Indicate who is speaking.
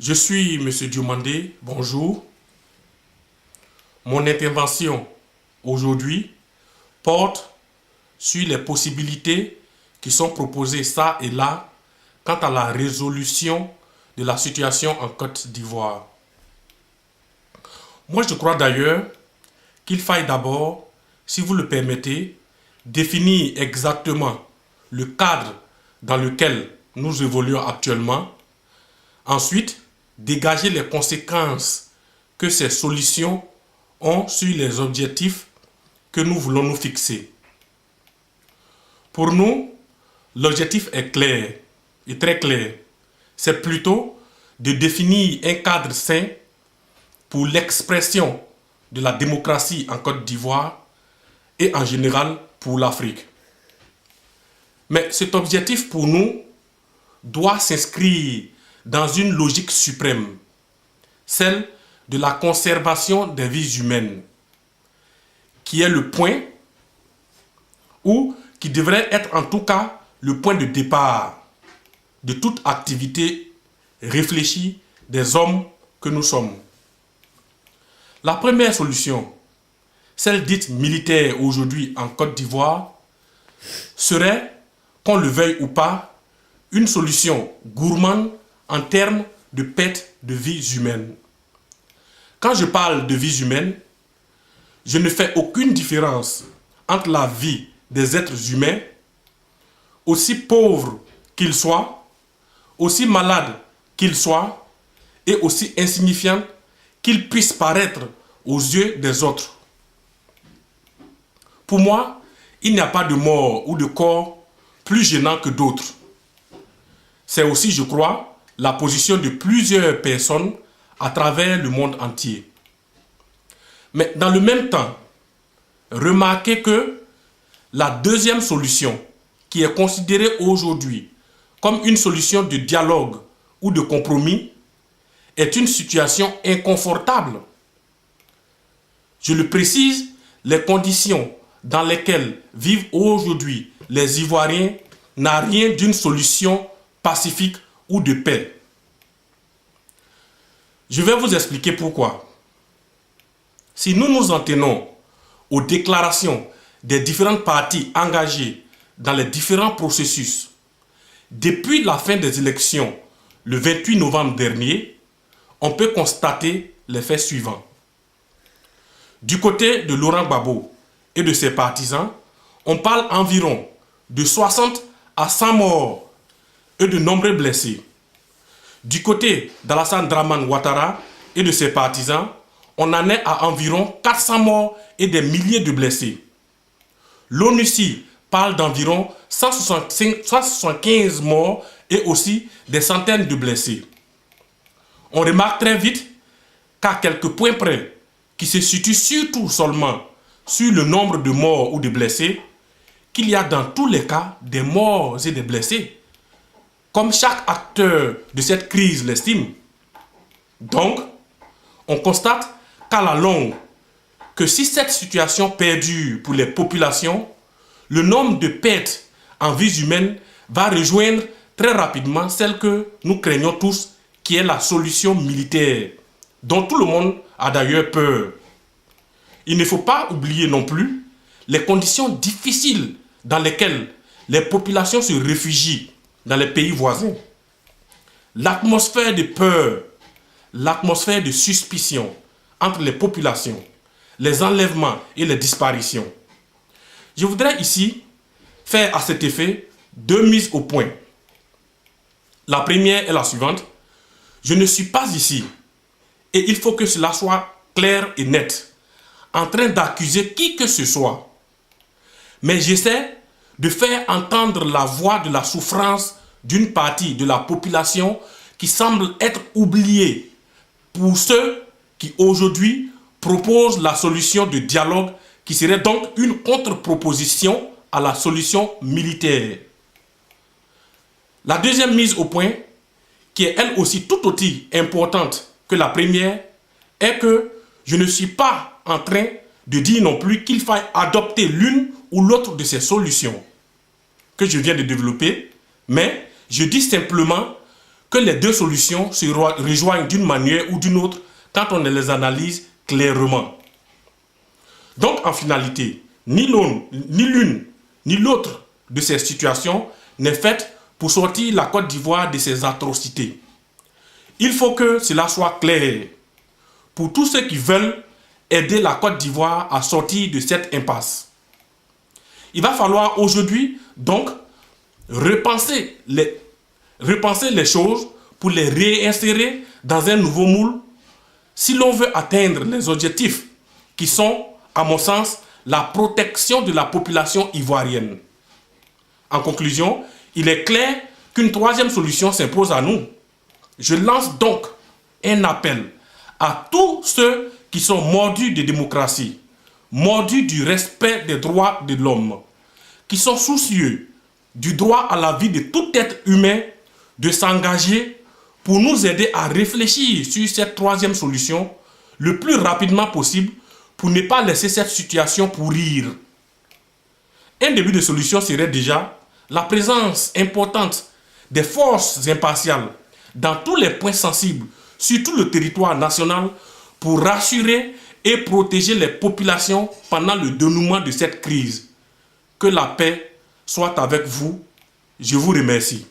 Speaker 1: Je suis M. Diomandé, bonjour. Mon intervention aujourd'hui porte sur les possibilités qui sont proposées ça et là quant à la résolution de la situation en Côte d'Ivoire. Moi, je crois d'ailleurs qu'il faille d'abord, si vous le permettez, définir exactement le cadre dans lequel nous évoluons actuellement. Ensuite, dégager les conséquences que ces solutions ont sur les objectifs que nous voulons nous fixer. Pour nous, l'objectif est clair et très clair. C'est plutôt de définir un cadre sain pour l'expression de la démocratie en Côte d'Ivoire et en général pour l'Afrique. Mais cet objectif pour nous doit s'inscrire dans une logique suprême, celle de la conservation des vies humaines, qui est le point, ou qui devrait être en tout cas le point de départ de toute activité réfléchie des hommes que nous sommes. La première solution, celle dite militaire aujourd'hui en Côte d'Ivoire, serait, qu'on le veuille ou pas, une solution gourmande en termes de perte de vies humaines. Quand je parle de vies humaines, je ne fais aucune différence entre la vie des êtres humains, aussi pauvres qu'ils soient, aussi malades qu'ils soient, et aussi insignifiants qu'ils puissent paraître aux yeux des autres. Pour moi, il n'y a pas de mort ou de corps plus gênant que d'autres. C'est aussi, je crois, la position de plusieurs personnes à travers le monde entier. Mais dans le même temps, remarquez que la deuxième solution, qui est considérée aujourd'hui comme une solution de dialogue ou de compromis, est une situation inconfortable. Je le précise, les conditions dans lesquelles vivent aujourd'hui les Ivoiriens n'ont rien d'une solution pacifique ou de paix. Je vais vous expliquer pourquoi. Si nous nous en tenons aux déclarations des différentes parties engagées dans les différents processus, depuis la fin des élections le 28 novembre dernier, on peut constater les faits suivants. Du côté de Laurent Gbagbo et de ses partisans, on parle environ de 60 à 100 morts et de nombreux blessés. Du côté d'Alassane Dramane Ouattara et de ses partisans, on en est à environ 400 morts et des milliers de blessés. L'ONUCI parle d'environ 175 morts et aussi des centaines de blessés. On remarque très vite qu'à quelques points près, qui se situent surtout seulement sur le nombre de morts ou de blessés, qu'il y a dans tous les cas des morts et des blessés, comme chaque acteur de cette crise l'estime. Donc, on constate qu'à la longue, que si cette situation perdure pour les populations, le nombre de pertes en vies humaines va rejoindre très rapidement celle que nous craignons tous, qui est la solution militaire, dont tout le monde a d'ailleurs peur. Il ne faut pas oublier non plus les conditions difficiles dans lesquelles les populations se réfugient dans les pays voisins. L'atmosphère de peur, l'atmosphère de suspicion entre les populations, les enlèvements et les disparitions. Je voudrais ici faire à cet effet deux mises au point. La première est la suivante. Je ne suis pas ici, et il faut que cela soit clair et net, en train d'accuser qui que ce soit. Mais j'essaie de faire entendre la voix de la souffrance d'une partie de la population qui semble être oubliée pour ceux qui aujourd'hui proposent la solution de dialogue qui serait donc une contre-proposition à la solution militaire. La deuxième mise au point, qui est elle aussi tout aussi importante que la première, est que je ne suis pas en train de dire non plus qu'il faille adopter l'une ou l'autre de ces solutions que je viens de développer, mais je dis simplement que les deux solutions se rejoignent d'une manière ou d'une autre quand on les analyse clairement. Donc, en finalité, ni l'une ni l'autre de ces situations n'est faite pour sortir la Côte d'Ivoire de ces atrocités. Il faut que cela soit clair pour tous ceux qui veulent aider la Côte d'Ivoire à sortir de cette impasse. Il va falloir aujourd'hui donc repenser les choses pour les réinsérer dans un nouveau moule si l'on veut atteindre les objectifs qui sont, à mon sens, la protection de la population ivoirienne. En conclusion, il est clair qu'une troisième solution s'impose à nous. Je lance donc un appel à tous ceux qui sont mordus de démocratie, mordus du respect des droits de l'homme, qui sont soucieux du droit à la vie de tout être humain, de s'engager pour nous aider à réfléchir sur cette troisième solution le plus rapidement possible pour ne pas laisser cette situation pourrir. Un début de solution serait déjà la présence importante des forces impartiales dans tous les points sensibles sur tout le territoire national pour rassurer et protéger les populations pendant le dénouement de cette crise. Que la paix soit avec vous. Je vous remercie.